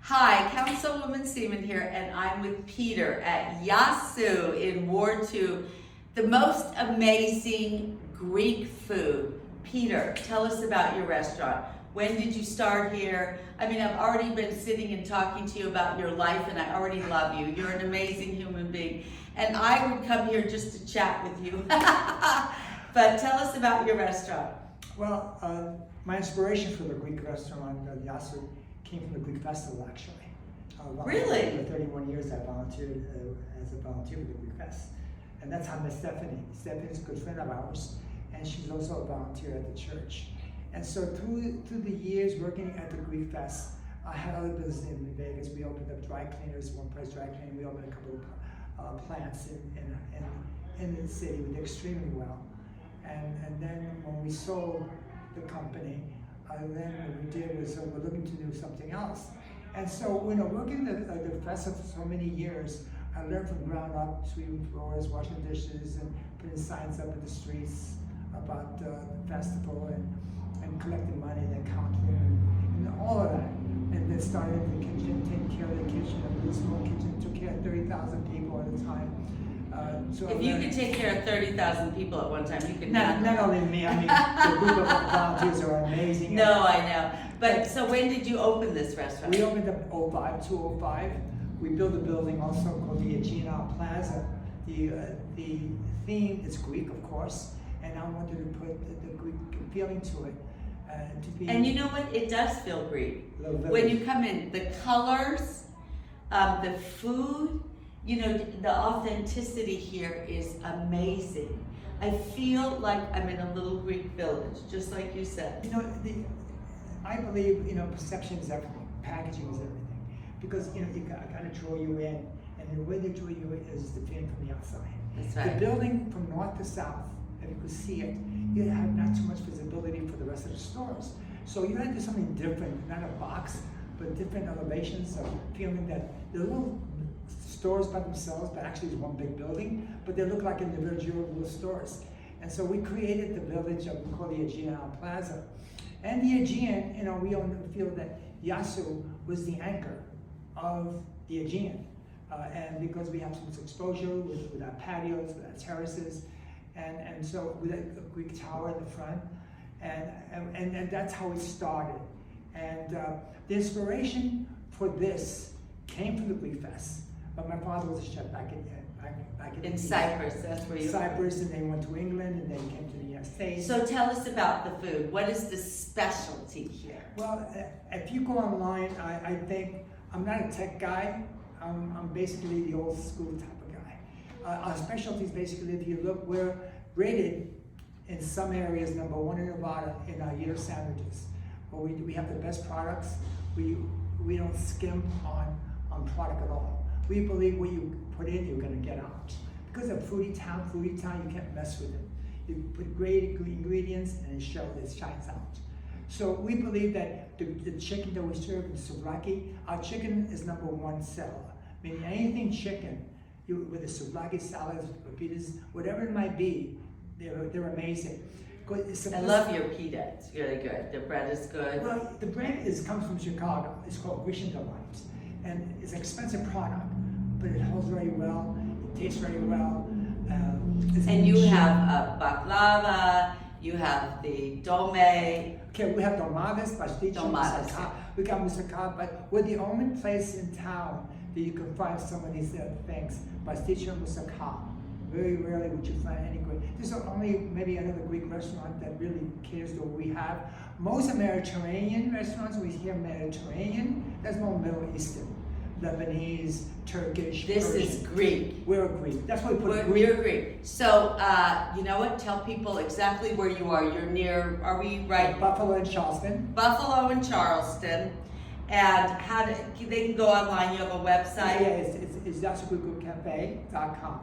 Hi, Councilwoman Seaman here, and I'm with Peter at Yassou in Ward 2, the most amazing Greek food. Peter, tell us about your restaurant. When did you start here? I mean, I've already been sitting and talking to you about your life, and I already love you. You're an amazing human being, and I would come here just to chat with you. But tell us about your restaurant. Well, my inspiration for the Greek restaurant, Yassou, came from the Greek festival, actually. Really? For 31 years, I volunteered as a volunteer for the Greek Fest. And that's how I met Stephanie. Stephanie's a good friend of ours, and she's also a volunteer at the church. And so through the years working at the Greek Fest, I had other business in Vegas. We opened up dry cleaners, One Price Dry Cleaning. We opened a couple of plants in the city. We did extremely well. And then when we sold the company, then what we did was we're looking to do something else. And so, working the festival for so many years, I learned from ground up, sweeping floors, washing dishes, and putting signs up in the streets about the festival and collecting money, and then counting and all of that. And then started in the kitchen, taking care of the kitchen, a really small kitchen, took care of 30,000 people at a time. So if you could take care of 30,000 people at one time, you could not only me, I mean, the group of volunteers are amazing. No, I know. But so when did you open this restaurant? We opened up 2005. We built a building also called the Aegean Plaza. The theme is Greek, of course, and I wanted to put the Greek feeling to it. And you know what? It does feel Greek. When you come in, the colors, the food, the authenticity here is amazing. I feel like I'm in a little Greek village, just like you said. I believe, perception is everything. Packaging is everything. Because, I kind of draw you in, and the way they draw you in is the feeling from the outside. That's right. The building from north to south, if you could see it, you have not too much visibility for the rest of the stores. So you had to do something different, not a box, but different elevations of feeling that the little stores by themselves, but actually it's one big building, but they look like individual little stores. And so we created the village of, we call the Aegean Plaza. And the Aegean, we feel that Yassou was the anchor of the Aegean. And because we have so much exposure with our patios, with our terraces, and so with a Greek tower in the front, and that's how it started. And the inspiration for this came from the Greek Fest. But my father was a chef back in Cyprus. That's where you Cyprus, and then went to England, and then came to the United States. So tell us about the food. What is the specialty here? Well, if you go online, I think I'm not a tech guy. I'm basically the old school type of guy. Our specialty is basically, if you look, we're rated in some areas #1 in Nevada in our Yiddish sandwiches. But we have the best products. We don't skimp on product at all. We believe what you put in, you're going to get out. Because of foodie town, you can't mess with it. You put great ingredients and it shines out. So we believe that the chicken that we serve in souvlaki, our chicken is #1 seller. Meaning anything chicken, with the souvlaki salads, pepitas, whatever it might be, they're amazing. I love your pita. It's really good. The bread is good. Well, the bread comes from Chicago. It's called Wish and Delight. And it's an expensive product, but it holds very well. It tastes very well. And you have baklava. You have the dome. Okay, we have domadas, pasticcio, moussaka. We got moussaka, but we're the only place in town that you can find some of these things. Pasticcio, moussaka. Very rarely would you find any Greek. There's only maybe another Greek restaurant that really caters to what we have. Most Mediterranean restaurants, we hear Mediterranean, that's more Middle Eastern. Lebanese, Turkish, This Persian. is Greek. We're Greek. That's why we put Greek. We're Greek. So, you know what? Tell people exactly where you are. You're near, are we right? Buffalo and Charleston. Buffalo and Charleston. And they can go online. You have a website? Yeah, it's YassouGreekCafe.com.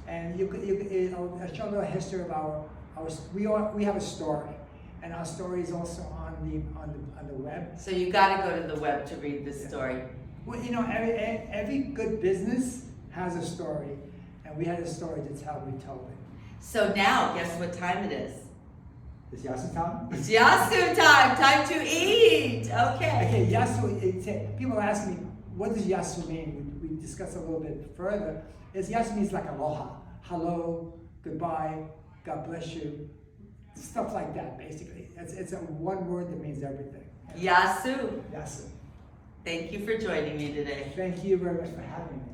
And I'll show a little history of we have a story. And our story is also on the web. So you got to go to the web to read this story. Well, every good business has a story, and we had a story to tell. We told it. So now, guess what time it is? It's Yassou time? It's Yassou time. Time to eat. Okay. Okay, Yassou, people ask me, what does Yassou mean? We discussed a little bit further. Yassou means like aloha. Hello, goodbye, God bless you. Stuff like that, basically. It's a one word that means everything. Yassou. Yassou. Thank you for joining me today. Thank you very much for having me.